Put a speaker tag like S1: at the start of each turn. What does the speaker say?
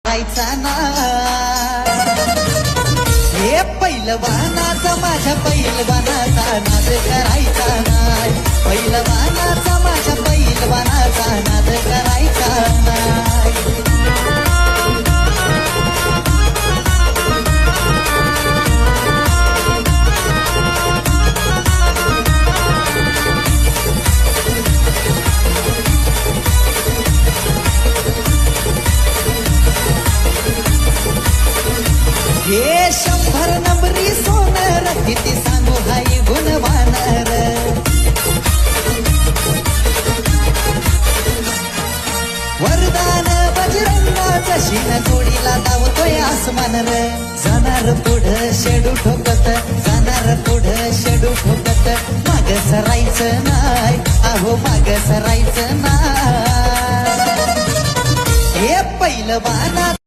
S1: करायचा ना हे पहिलवानाचा माझ्या पहिलवानाचा नाद करायचा नाही पहिलवानाचा माझ्या पहिलवानाचा नाद करायचा नाही हे 100 नंबरी सोनर किती सांगू हाई गुणवानर वरदान बजरंगाचा शिन जोडीला धावतोय आसमान र जाणार पुढं शेडू ठोकत जाणार पुढं शेडू ठोकत माग सरायचं नाही अहो माग सरायचं नाही हे पहिलवाना